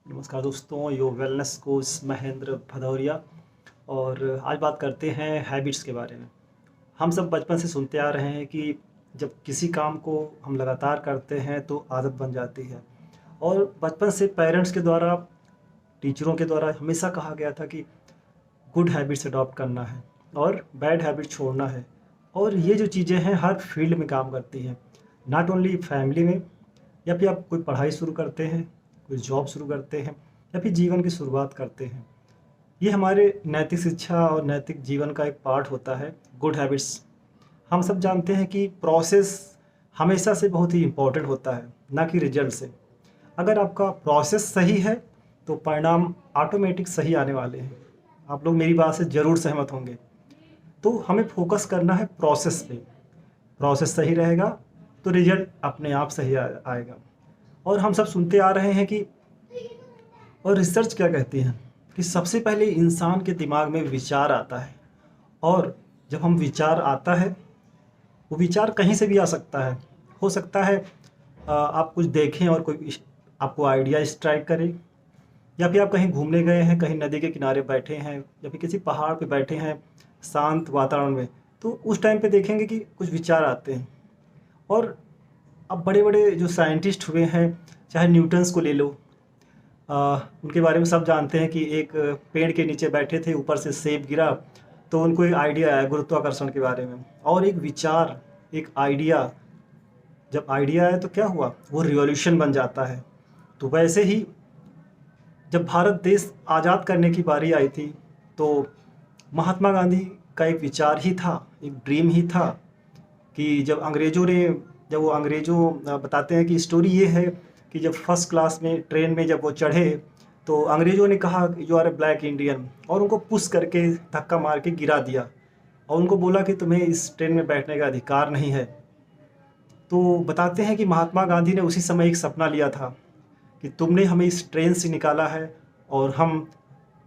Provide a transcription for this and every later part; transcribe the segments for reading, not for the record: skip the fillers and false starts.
नमस्कार दोस्तों, यो wellness coach Mahendra Bhadauria. और आज बात करते हैं हैबिट्स के बारे में। हम सब बचपन से सुनते आ रहे हैं कि जब किसी काम को हम लगातार करते हैं तो आदत बन जाती है। और बचपन से पेरेंट्स के द्वारा, टीचरों के द्वारा हमेशा कहा गया था कि गुड हैबिट्स अडॉप्ट करना है और बैड हैबिट छोड़ना है। और ये जो चीज़ें हैं हर फील्ड में काम करती हैं, नॉट ओनली फैमिली में, या फिर आप कोई पढ़ाई शुरू करते हैं, कोई जॉब शुरू करते हैं, या फिर जीवन की शुरुआत करते हैं। ये हमारे नैतिक शिक्षा और नैतिक जीवन का एक पार्ट होता है गुड हैबिट्स। हम सब जानते हैं कि प्रोसेस हमेशा से बहुत ही इम्पोर्टेंट होता है, ना कि रिजल्ट से। अगर आपका प्रोसेस सही है तो परिणाम ऑटोमेटिक सही आने वाले हैं। आप लोग मेरी बात से ज़रूर सहमत होंगे। तो हमें फोकस करना है प्रोसेस पे। प्रोसेस सही रहेगा तो रिजल्ट अपने आप सही आएगा। और हम सब सुनते आ रहे हैं कि, और रिसर्च क्या कहती है, कि सबसे पहले इंसान के दिमाग में विचार आता है। और जब हम विचार आता है, वो विचार कहीं से भी आ सकता है। हो सकता है आप कुछ देखें और कोई आपको आइडिया स्ट्राइक करे, या फिर आप कहीं घूमने गए हैं, कहीं नदी के किनारे बैठे हैं, या फिर किसी पहाड़ पे बैठे हैं शांत वातावरण में, तो उस टाइम पे देखेंगे कि कुछ विचार आते हैं। और अब बड़े बड़े जो साइंटिस्ट हुए हैं, चाहे न्यूटन्स को ले लो, उनके बारे में सब जानते हैं कि एक पेड़ के नीचे बैठे थे, ऊपर से सेब गिरा तो उनको एक आइडिया आया गुरुत्वाकर्षण के बारे में। और एक विचार, एक आइडिया, जब आइडिया आया तो क्या हुआ, वो रिवॉल्यूशन बन जाता है। तो वैसे ही जब भारत देश आज़ाद करने की बारी आई थी, तो महात्मा गांधी का एक विचार ही था, एक ड्रीम ही था कि जब वो अंग्रेज़ों बताते हैं कि स्टोरी ये है कि जब फर्स्ट क्लास में ट्रेन में जब वो चढ़े, तो अंग्रेज़ों ने कहा you are a black Indian, और उनको पुश करके धक्का मार के गिरा दिया, और उनको बोला कि तुम्हें इस ट्रेन में बैठने का अधिकार नहीं है। तो बताते हैं कि महात्मा गांधी ने उसी समय एक सपना लिया था कि तुमने हमें इस ट्रेन से निकाला है और हम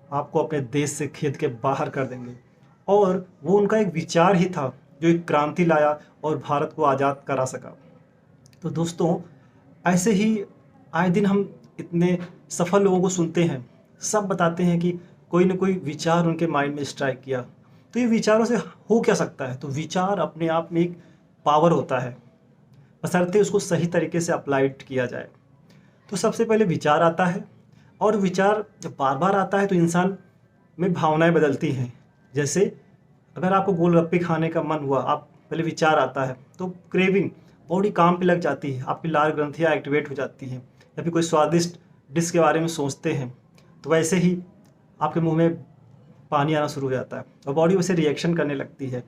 आपको अपने देश से खेद के बाहर कर देंगे। और वो उनका एक विचार ही था जो एक क्रांति लाया और भारत को आज़ाद करा सका। तो दोस्तों, ऐसे ही आए दिन हम इतने सफल लोगों को सुनते हैं, सब बताते हैं कि कोई ना कोई विचार उनके माइंड में स्ट्राइक किया। तो ये विचारों से हो क्या सकता है? तो विचार अपने आप में एक पावर होता है, बशर्ते उसको सही तरीके से अप्लाइड किया जाए। तो सबसे पहले विचार आता है, और विचार जब बार बार आता है तो इंसान में भावनाएं बदलती हैं। जैसे अगर आपको गोलगप्पे खाने का मन हुआ, आप पहले विचार आता है तो क्रेविंग, बॉडी काम पे लग जाती है, आपकी लाल ग्रंथियाँ एक्टिवेट हो जाती हैं। या फिर कोई स्वादिष्ट डिश के बारे में सोचते हैं तो वैसे ही आपके मुंह में पानी आना शुरू हो जाता है और बॉडी वैसे रिएक्शन करने लगती है।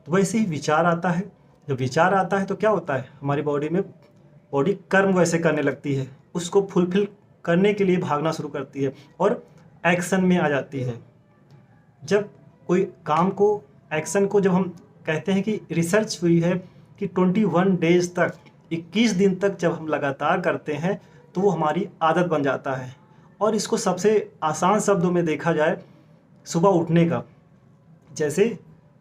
तो वैसे ही विचार आता है। जब विचार आता है तो क्या होता है, हमारी बॉडी कर्म वैसे करने लगती है, उसको फुलफिल करने के लिए भागना शुरू करती है और एक्शन में आ जाती है। जब कोई काम को, एक्शन को, जब हम कहते हैं कि रिसर्च हुई है कि 21 डेज तक, 21 दिन तक जब हम लगातार करते हैं तो वो हमारी आदत बन जाता है। और इसको सबसे आसान शब्दों में देखा जाए, सुबह उठने का। जैसे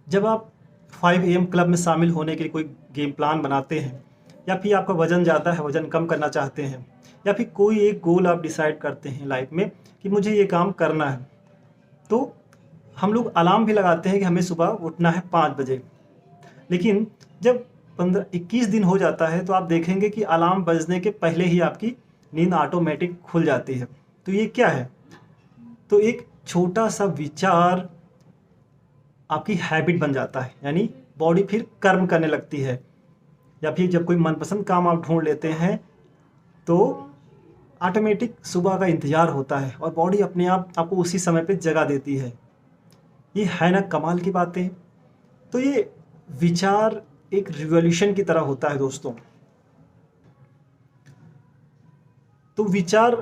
जब आप 5 AM क्लब में शामिल होने के लिए कोई गेम प्लान बनाते हैं, या फिर आपका वज़न ज़्यादा है, वज़न कम करना चाहते हैं, या फिर कोई एक गोल आप डिसाइड करते हैं लाइफ में कि मुझे ये काम करना है, तो हम लोग अलार्म भी लगाते हैं कि हमें सुबह उठना है 5 बजे। लेकिन जब 21 दिन हो जाता है तो आप देखेंगे कि अलार्म बजने के पहले ही आपकी नींद ऑटोमेटिक खुल जाती है। तो ये क्या है? तो एक छोटा सा विचार आपकी हैबिट बन जाता है, यानी बॉडी फिर कर्म करने लगती है। या फिर जब कोई मनपसंद काम आप ढूंढ लेते हैं तो ऑटोमेटिक सुबह का इंतज़ार होता है और बॉडी अपने आप आपको उसी समय पे जगा देती है। ये है ना कमाल की बातें? तो ये विचार एक रिवॉल्यूशन की तरह होता है दोस्तों। तो विचार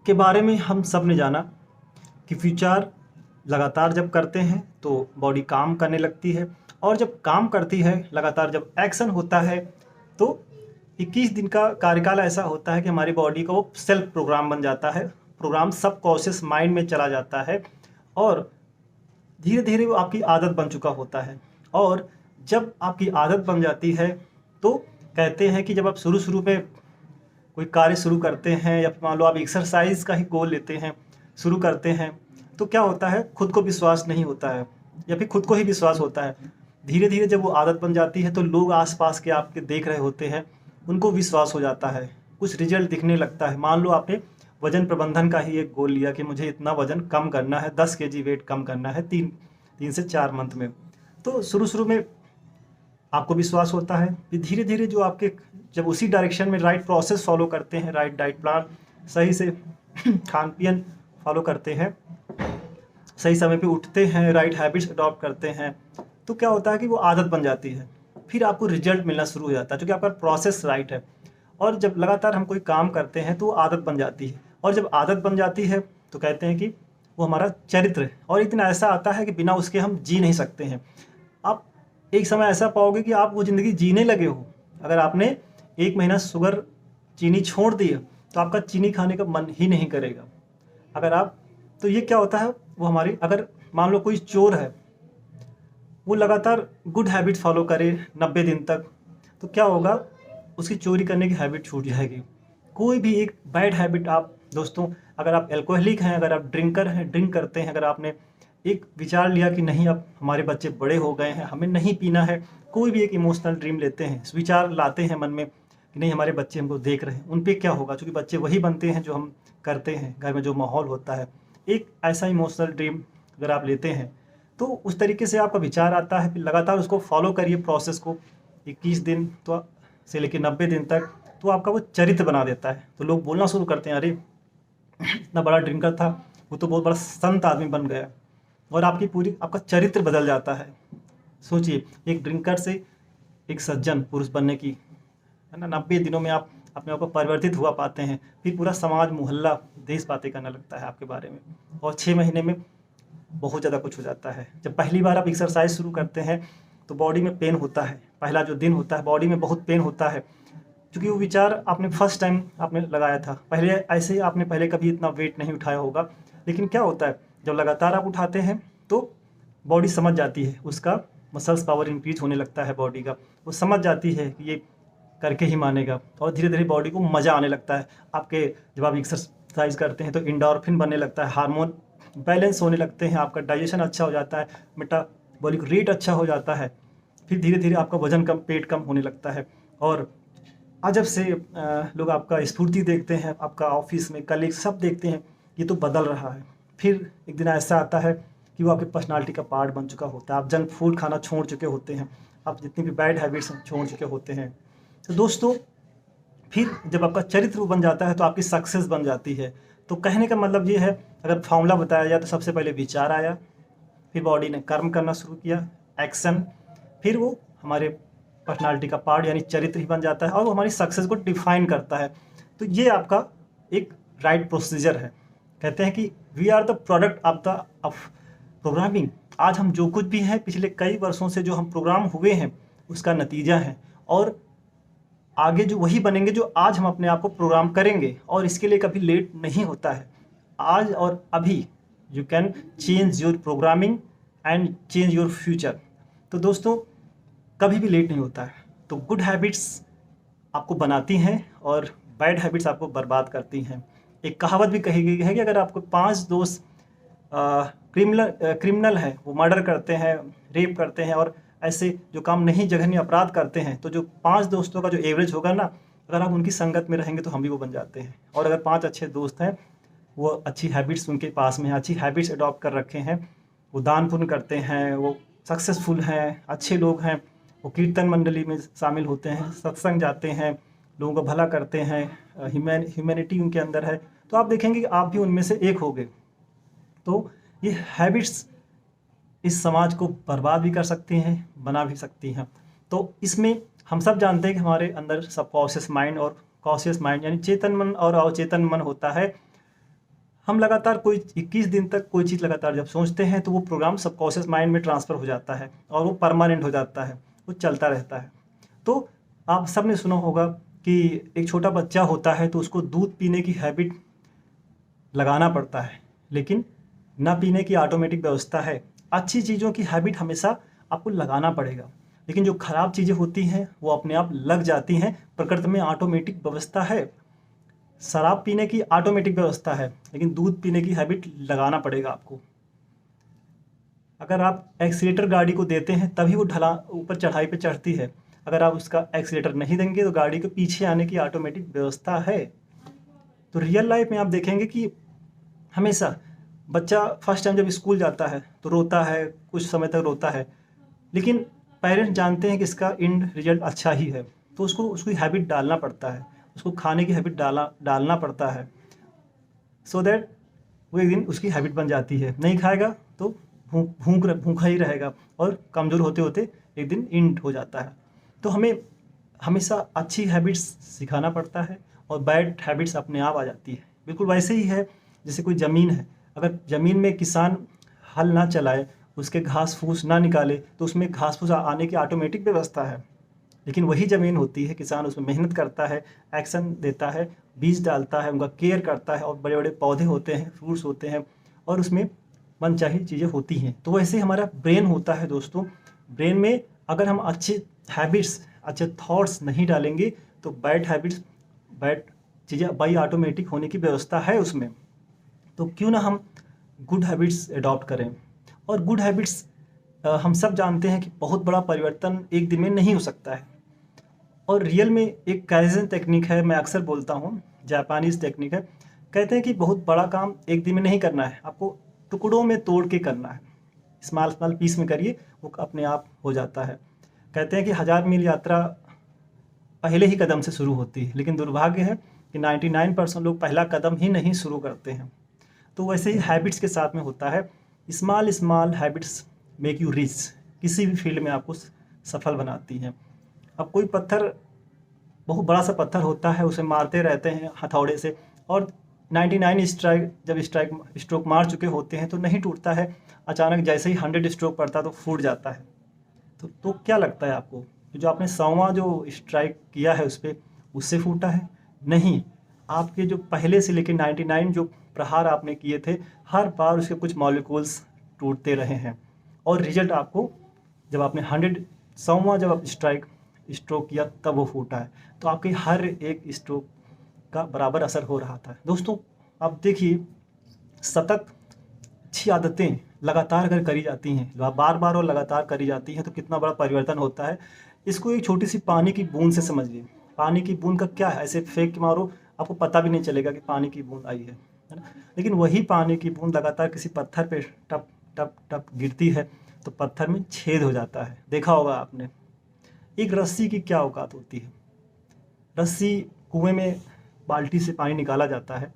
के बारे में हम सब ने जाना कि विचार लगातार जब करते हैं तो बॉडी काम करने लगती है, और जब काम करती है लगातार, जब एक्शन होता है, तो 21 दिन का कार्यकाल ऐसा होता है कि हमारी बॉडी का वो सेल्फ प्रोग्राम बन जाता है। प्रोग्राम सबकॉन्शियस माइंड में चला जाता है और धीरे धीरे वो आपकी आदत बन चुका होता है। और जब आपकी आदत बन जाती है तो कहते हैं कि जब आप शुरू शुरू में कोई कार्य शुरू करते हैं या फिर मान लो आप एक्सरसाइज का ही गोल लेते हैं, शुरू करते हैं, तो क्या होता है, खुद को विश्वास नहीं होता है या फिर खुद को ही विश्वास होता है। धीरे धीरे जब वो आदत बन जाती है तो लोग आसपास के आपके देख रहे होते हैं, उनको विश्वास हो जाता है, कुछ रिजल्ट दिखने लगता है। मान लो आपने वजन प्रबंधन का ही एक गोल लिया कि मुझे इतना वजन कम करना है, 10 केजी वेट कम करना है 3 से 4 मंथ में। तो शुरू में आपको विश्वास होता है, फिर धीरे धीरे जो आपके जब उसी डायरेक्शन में राइट प्रोसेस फॉलो करते हैं, राइट डाइट प्लान सही से खान पीन फॉलो करते हैं, सही समय पे उठते हैं, राइट हैबिट्स अडॉप्ट करते हैं, तो क्या होता है कि वो आदत बन जाती है। फिर आपको रिजल्ट मिलना शुरू हो जाता है क्योंकि आपका प्रोसेस राइट है। और जब लगातार हम कोई काम करते हैं तो वो आदत बन जाती है, और जब आदत बन जाती है तो कहते हैं कि वो हमारा चरित्र है, और इतना ऐसा आता है कि बिना उसके हम जी नहीं सकते हैं। आप एक समय ऐसा पाओगे कि आप वो ज़िंदगी जीने लगे हो। अगर आपने 1 महीना शुगर चीनी छोड़ दी है तो आपका चीनी खाने का मन ही नहीं करेगा। अगर आप तो ये क्या होता है, वो हमारी, अगर मान लो कोई चोर है, वो लगातार गुड हैबिट फॉलो करे 90 दिन तक, तो क्या होगा, उसकी चोरी करने की हैबिट छूट जाएगी। कोई भी एक बैड हैबिट, आप दोस्तों अगर आप एल्कोहलिक हैं, अगर आप ड्रिंकर हैं, ड्रिंक करते हैं, अगर आपने एक विचार लिया कि नहीं अब हमारे बच्चे बड़े हो गए हैं, हमें नहीं पीना है, कोई भी एक इमोशनल ड्रीम लेते हैं, विचार लाते हैं मन में कि नहीं हमारे बच्चे हमको देख रहे हैं, उन पे क्या होगा, क्योंकि बच्चे वही बनते हैं जो हम करते हैं, घर में जो माहौल होता है। एक ऐसा इमोशनल ड्रीम अगर आप लेते हैं तो उस तरीके से आपका विचार आता है, फिर लगातार उसको फॉलो करिए प्रोसेस को 21 दिन तो से लेकर 90 दिन तक, तो आपका वो चरित्र बना देता है। तो लोग बोलना शुरू करते हैं, अरे इतना बड़ा ड्रिंकर था, वो तो बहुत बड़ा संत आदमी बन गया, और आपका चरित्र बदल जाता है। सोचिए, एक ड्रिंकर से एक सज्जन पुरुष बनने की, है ना, 90 दिनों में आप अपने आप को परिवर्तित हुआ पाते हैं, फिर पूरा समाज, मोहल्ला, देश बातें करने लगता है आपके बारे में, और 6 महीने में बहुत ज़्यादा कुछ हो जाता है। जब पहली बार आप एक्सरसाइज शुरू करते हैं तो बॉडी में पेन होता है, पहला जो दिन होता है बॉडी में बहुत पेन होता है, क्योंकि वो विचार आपने फर्स्ट टाइम आपने लगाया था, पहले ऐसे आपने पहले कभी इतना वेट नहीं उठाया होगा। लेकिन क्या होता है, जब लगातार आप उठाते हैं तो बॉडी समझ जाती है, उसका मसल्स पावर इंक्रीज होने लगता है बॉडी का, वो समझ जाती है कि ये करके ही मानेगा, और धीरे धीरे बॉडी को मज़ा आने लगता है। आपके जब आप एक्सरसाइज करते हैं तो इंडोर्फिन बनने लगता है, हार्मोन बैलेंस होने लगते हैं, आपका डाइजेशन अच्छा हो जाता है, मेटाबॉलिक रेट अच्छा हो जाता है, फिर धीरे धीरे आपका वजन कम, पेट कम होने लगता है, और अजब से लोग आपका स्फूर्ति देखते हैं, आपका ऑफिस में कलीग सब देखते हैं ये तो बदल रहा है। फिर एक दिन ऐसा आता है कि वो आपकी पर्सनालिटी का पार्ट बन चुका होता है, आप जंक फूड खाना छोड़ चुके होते हैं, आप जितनी भी बैड हैबिट्स छोड़ चुके होते हैं। तो दोस्तों, फिर जब आपका चरित्र बन जाता है तो आपकी सक्सेस बन जाती है। तो कहने का मतलब ये है, अगर फॉर्मूला बताया जाए तो सबसे पहले विचार आया, फिर बॉडी ने कर्म करना शुरू किया, एक्शन, फिर वो हमारे पर्सनालिटी का पार्ट यानी चरित्र ही बन जाता है, और वो हमारी सक्सेस को डिफाइन करता है। तो ये आपका एक राइट प्रोसीजर है। कहते हैं कि we are the product of programming. आज हम जो कुछ भी हैं, पिछले कई वर्षों से जो हम प्रोग्राम हुए हैं उसका नतीजा है, और आगे जो वही बनेंगे जो आज हम अपने आप को प्रोग्राम करेंगे, और इसके लिए कभी लेट नहीं होता है। आज और अभी you can change your programming and change your future. तो दोस्तों, कभी भी लेट नहीं होता है। तो गुड हैबिट्स आपको बनाती हैं और बैड हैबिट्स आपको बर्बाद करती हैं। एक कहावत भी कही गई है कि अगर आपको 5 दोस्त क्रिमिनल हैं, वो मर्डर करते हैं, रेप करते हैं और ऐसे जो काम नहीं, जघन्य अपराध करते हैं, तो जो 5 दोस्तों का जो एवरेज होगा ना, अगर आप उनकी संगत में रहेंगे तो हम भी वो बन जाते हैं। और अगर 5 अच्छे दोस्त हैं, वो अच्छी हैबिट्स उनके पास में हैं, अच्छी हैबिट्स अडॉप्ट कर रखे हैं, वो दान पुण्य करते हैं, वो सक्सेसफुल हैं, अच्छे लोग हैं, वो कीर्तन मंडली में शामिल होते हैं, सत्संग जाते हैं, लोगों का भला करते हैं, ह्यूमैनिटी उनके अंदर है, तो आप देखेंगे कि आप भी उनमें से एक होगे। तो ये हैबिट्स इस समाज को बर्बाद भी कर सकती हैं, बना भी सकती हैं। तो इसमें हम सब जानते हैं कि हमारे अंदर सबकॉन्शियस माइंड और कॉन्शियस माइंड यानी चेतन मन और अवचेतन मन होता है। हम लगातार कोई 21 दिन तक कोई चीज़ लगातार जब सोचते हैं तो वो प्रोग्राम सबकॉन्शियस माइंड में ट्रांसफ़र हो जाता है और वो परमानेंट हो जाता है, वो चलता रहता है। तो आप सब ने सुना होगा कि एक छोटा बच्चा होता है तो उसको दूध पीने की हैबिट लगाना पड़ता है, लेकिन ना पीने की ऑटोमेटिक व्यवस्था है। अच्छी चीज़ों की हैबिट हमेशा आपको लगाना पड़ेगा, लेकिन जो ख़राब चीज़ें होती हैं वो अपने आप लग जाती हैं, प्रकृति में ऑटोमेटिक व्यवस्था है। शराब पीने की ऑटोमेटिक व्यवस्था है, लेकिन दूध पीने की हैबिट लगाना पड़ेगा आपको। अगर आप एक्सीलेटर गाड़ी को देते हैं तभी वो ढला ऊपर चढ़ाई पे चढ़ती है। अगर आप उसका एक्सीलेटर नहीं देंगे तो गाड़ी के पीछे आने की ऑटोमेटिक व्यवस्था है। तो रियल लाइफ में आप देखेंगे कि हमेशा बच्चा फर्स्ट टाइम जब स्कूल जाता है तो रोता है, कुछ समय तक रोता है, लेकिन पेरेंट्स जानते हैं कि इसका एंड रिजल्ट अच्छा ही है, तो उसको उसकी हैबिट डालना पड़ता है, उसको खाने की हैबिट डालना पड़ता है, सो दैट वो एक दिन उसकी हैबिट बन जाती है। नहीं खाएगा तो भूखा ही रहेगा और कमज़ोर होते होते एक दिन एंड हो जाता है। तो हमें हमेशा अच्छी हैबिट्स सिखाना पड़ता है और बैड हैबिट्स अपने आप आ जाती है। बिल्कुल वैसे ही है जैसे कोई ज़मीन है, अगर ज़मीन में किसान हल ना चलाए, उसके घास फूस ना निकाले, तो उसमें घास फूस आने की ऑटोमेटिक व्यवस्था है। लेकिन वही ज़मीन होती है, किसान उसमें मेहनत करता है, एक्शन देता है, बीज डालता है, उनका केयर करता है और बड़े बड़े पौधे होते हैं, फ्रूट्स होते हैं और उसमें मनचाही चीज़ें होती हैं। तो वैसे हमारा ब्रेन होता है दोस्तों। ब्रेन में अगर हम अच्छे हैबिट्स, अच्छे थॉट्स नहीं डालेंगे तो बैड हैबिट्स, बैड चीज़ें बाई ऑटोमेटिक होने की व्यवस्था है उसमें। तो क्यों ना हम गुड हैबिट्स अडॉप्ट करें। और गुड हैबिट्स हम सब जानते हैं कि बहुत बड़ा परिवर्तन एक दिन में नहीं हो सकता है। और रियल में एक काइज़न टेक्निक है, मैं अक्सर बोलता हूँ, जापानीज़ टेक्निक है। कहते हैं कि बहुत बड़ा काम एक दिन में नहीं करना है, आपको टुकड़ों में तोड़ के करना है, स्मॉल स्मॉल पीस में करिए, वो अपने आप हो जाता है। कहते हैं कि 1000 मील यात्रा पहले ही कदम से शुरू होती है, लेकिन दुर्भाग्य है कि 99% लोग पहला कदम ही नहीं शुरू करते हैं। तो वैसे ही हैबिट्स के साथ में होता है, small small habits make you rich. किसी भी फील्ड में आपको सफल बनाती हैं। अब कोई पत्थर, बहुत बड़ा सा पत्थर होता है, उसे मारते रहते हैं हथौड़े से और 99 स्ट्राइक, जब स्ट्रोक मार चुके होते हैं तो नहीं टूटता है, अचानक जैसे ही 100 स्ट्रोक पड़ता है तो फूट जाता है। तो क्या लगता है आपको, जो आपने 100वां जो स्ट्राइक किया है उस पर, उससे फूटा है? नहीं, आपके जो पहले से लेकर 99 जो प्रहार आपने किए थे, हर बार उसके कुछ मॉलिक्यूल्स टूटते रहे हैं और रिजल्ट आपको, जब आपने 100वां जब आप स्ट्रोक किया तब वो फूटा है। तो आपके हर एक स्ट्रोक का बराबर असर हो रहा था। दोस्तों आप देखिए, सतत अच्छी आदतें लगातार अगर करी जाती हैं, बार बार और लगातार करी जाती हैं, तो कितना बड़ा परिवर्तन होता है। इसको एक छोटी सी पानी की बूंद से समझिए। पानी की बूंद का क्या है, ऐसे फेंक के मारो, आपको पता भी नहीं चलेगा कि पानी की बूंद आई है ना। लेकिन वही पानी की बूंद लगातार किसी पत्थर पे टप टप टप गिरती है तो पत्थर में छेद हो जाता है। देखा होगा आपने। एक रस्सी की क्या औकात होती है। रस्सी, कुएं में बाल्टी से पानी निकाला जाता है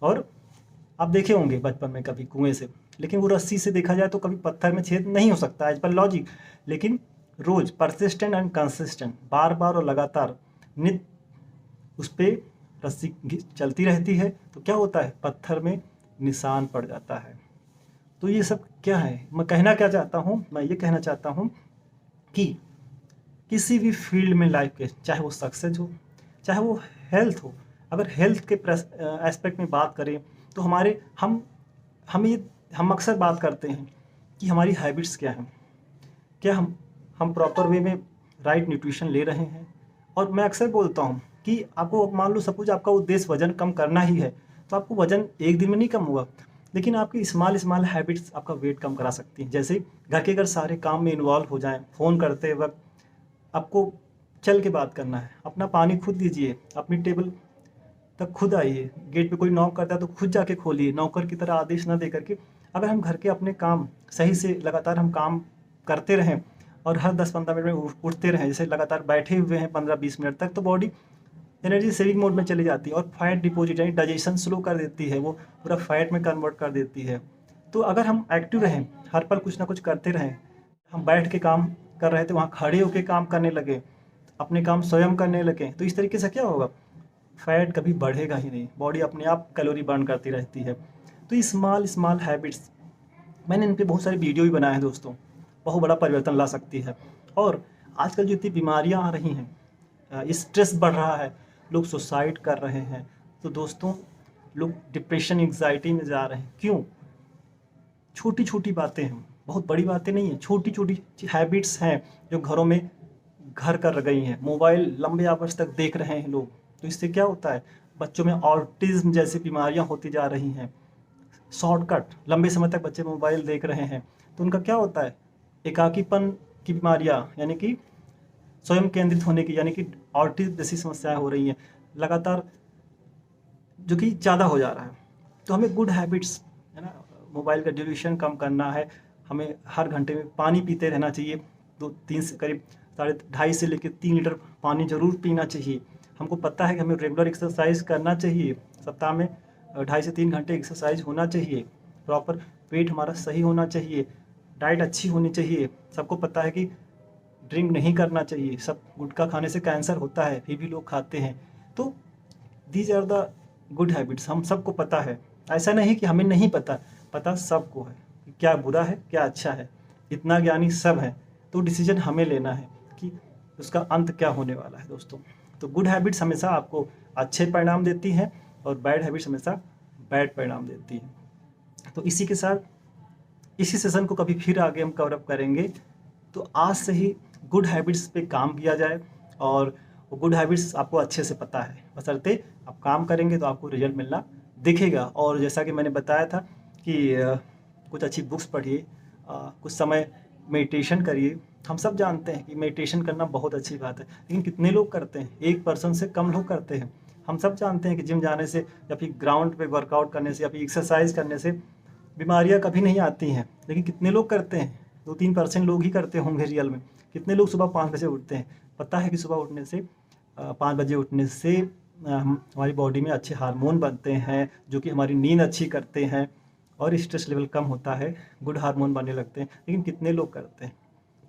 और आप देखे होंगे बचपन में कभी कुएं से, लेकिन वो रस्सी से देखा जाए तो कभी पत्थर में छेद नहीं हो सकता एज पर लॉजिक। लेकिन रोज परसिस्टेंट एंड कंसिस्टेंट, बार बार और लगातार नित उस पर रस्सी चलती रहती है तो क्या होता है, पत्थर में निशान पड़ जाता है। तो ये सब क्या है, मैं कहना क्या चाहता हूँ, मैं ये कहना चाहता हूँ कि किसी भी फील्ड में लाइफ के, चाहे वो सक्सेस हो, चाहे वो हेल्थ हो, अगर हेल्थ के एस्पेक्ट में बात करें तो हम अक्सर बात करते हैं कि हमारी हैबिट्स क्या हैं, क्या हम प्रॉपर वे में राइट न्यूट्रिशन ले रहे हैं। और मैं अक्सर बोलता हूँ कि आपको मान लो सपोज आपका उद्देश्य वजन कम करना ही है, तो आपको वजन एक दिन में नहीं कम होगा, लेकिन आपकी स्मॉल स्मॉल हैबिट्स आपका वेट कम करा सकती हैं। जैसे घर के अगर सारे काम में इन्वॉल्व हो जाएं, फ़ोन करते वक्त आपको चल के बात करना है, अपना पानी खुद लीजिए, अपनी टेबल तक खुद आइए, गेट पे कोई नॉक करता है तो खुद जाके खोलिए, नौकर की तरह आदेश ना दे करके। अगर हम घर के अपने काम सही से लगातार हम काम करते रहें और हर 10-15 मिनट में उठते रहें, जैसे लगातार बैठे हुए हैं 15-20 मिनट तक, तो बॉडी एनर्जी सेविंग मोड में चली जाती है और फैट डिपॉजिट यानी डाइजेशन स्लो कर देती है, वो पूरा फैट में कन्वर्ट कर देती है। तो अगर हम एक्टिव रहें, हर पल कुछ ना कुछ करते रहें, हम बैठ के काम कर रहे थे वहाँ खड़े होकर काम करने लगे, अपने काम स्वयं करने लगे, तो इस तरीके से क्या होगा, फैट कभी बढ़ेगा ही नहीं, बॉडी अपने आप कैलोरी बर्न करती रहती है। तो स्मॉल स्मॉल हैबिट्स, मैंने इन पे बहुत सारे वीडियो भी बनाए हैं दोस्तों, बहुत बड़ा परिवर्तन ला सकती है। और आजकल जो इतनी बीमारियां आ रही हैं, स्ट्रेस बढ़ रहा है, लोग सुसाइड कर रहे हैं, तो दोस्तों लोग डिप्रेशन एंग्जाइटी में जा रहे हैं, क्यों? छोटी छोटी बातें हैं, बहुत बड़ी बातें नहीं हैं, छोटी छोटी हैबिट्स हैं जो घरों में घर कर गई हैं। मोबाइल लंबे आवर्स तक देख रहे हैं लोग, तो इससे क्या होता है, बच्चों में ऑटिज्म जैसी बीमारियां होती जा रही हैं। शॉर्टकट, लंबे समय तक बच्चे मोबाइल देख रहे हैं तो उनका क्या होता है, एकाकीपन की बीमारियां, यानी कि स्वयं केंद्रित होने की, यानी कि ऑटिज्म जैसी समस्याएं हो रही हैं लगातार, जो कि ज़्यादा हो जा रहा है। तो हमें गुड हैबिट्स, है ना, मोबाइल का ड्यूरेशन कम करना है, हमें हर घंटे में पानी पीते रहना चाहिए, 2-3 से करीब 2.5 से लेकर 3 लीटर पानी ज़रूर पीना चाहिए। हमको पता है कि हमें रेगुलर एक्सरसाइज करना चाहिए, सप्ताह में 2.5 से 3 घंटे एक्सरसाइज होना चाहिए, प्रॉपर वेट हमारा सही होना चाहिए, डाइट अच्छी होनी चाहिए। सबको पता है कि ड्रिंक नहीं करना चाहिए, सब गुटखा खाने से कैंसर होता है, फिर भी लोग खाते हैं। तो these are the good habits, हम सबको पता है, ऐसा नहीं कि हमें नहीं पता, पता सबको है कि क्या बुरा है क्या अच्छा है, इतना ज्ञानी सब है। तो डिसीजन हमें लेना है कि उसका अंत क्या होने वाला है दोस्तों। तो गुड हैबिट्स हमेशा आपको अच्छे परिणाम देती हैं और बैड हैबिट्स हमेशा बैड परिणाम देती हैं। तो इसी के साथ इसी सेशन को कभी फिर आगे हम कवर अप करेंगे। तो आज से ही गुड हैबिट्स पे काम किया जाए, और वो गुड हैबिट्स आपको अच्छे से पता है, बशर्ते आप काम करेंगे तो आपको रिजल्ट मिलना दिखेगा। और जैसा कि मैंने बताया था कि कुछ अच्छी बुक्स पढ़िए, कुछ समय मेडिटेशन करिए। हम सब जानते हैं कि मेडिटेशन करना बहुत अच्छी बात है, लेकिन कितने लोग करते हैं, 1% से कम लोग करते हैं। हम सब जानते हैं कि जिम जाने से या फिर ग्राउंड पे वर्कआउट करने से या फिर एक्सरसाइज करने से बीमारियां कभी नहीं आती हैं, लेकिन कितने लोग करते हैं, 2-3% लोग ही करते होंगे रियल में। कितने लोग सुबह 5 बजे उठते हैं? पता है कि सुबह उठने से 5 बजे उठने से हमारी बॉडी में अच्छे हार्मोन बनते हैं, जो कि हमारी नींद अच्छी करते हैं और स्ट्रेस लेवल कम होता है, गुड हार्मोन बनने लगते हैं। लेकिन कितने लोग करते हैं?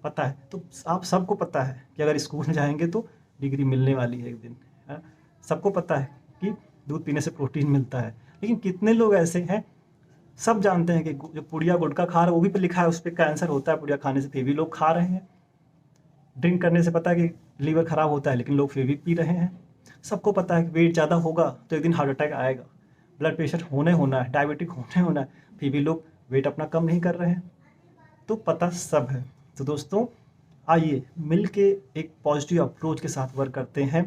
पता है। तो आप सबको पता है कि अगर स्कूल जाएंगे तो डिग्री मिलने वाली है एक दिन, है। सबको पता है कि दूध पीने से प्रोटीन मिलता है, लेकिन कितने लोग ऐसे हैं, सब जानते हैं कि जो पुड़िया गुटखा खा रहा है वो भी पे लिखा है उस पर कैंसर होता है पुड़िया खाने से, फिर भी लोग खा रहे हैं। ड्रिंक करने से पता है कि लीवर खराब होता है, लेकिन लोग फिर भी पी रहे हैं। सबको पता है कि वेट ज़्यादा होगा तो एक दिन हार्ट अटैक आएगा, ब्लड प्रेशर होने होना है, डायबिटिक होने होना है, फिर भी लोग वेट अपना कम नहीं कर रहे हैं। तो पता सब है। तो दोस्तों आइए मिल के एक पॉजिटिव अप्रोच के साथ वर्क करते हैं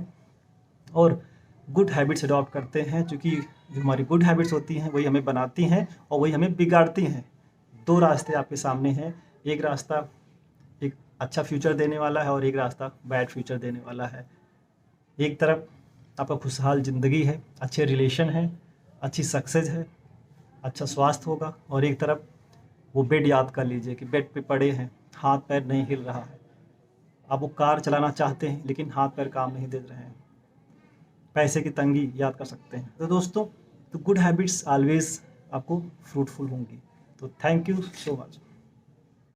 और गुड हैबिट्स अडॉप्ट करते हैं, क्योंकि जो हमारी गुड हैबिट्स होती हैं वही हमें बनाती हैं और वही हमें बिगाड़ती हैं। 2 रास्ते आपके सामने हैं, एक रास्ता एक अच्छा फ्यूचर देने वाला है और एक रास्ता बैड फ्यूचर देने वाला है। एक तरफ आपका खुशहाल ज़िंदगी है, अच्छे रिलेशन है, अच्छी सक्सेस है, अच्छा स्वास्थ्य होगा, और एक तरफ वो बेड याद कर लीजिए कि बेड पे पड़े हैं, हाथ पैर नहीं हिल रहा है। आप वो कार चलाना चाहते हैं लेकिन हाथ पैर काम नहीं दे रहे हैं, पैसे की तंगी याद कर सकते हैं। तो दोस्तों, तो गुड हैबिट्स ऑलवेज आपको फ्रूटफुल होंगी। तो थैंक यू सो मच।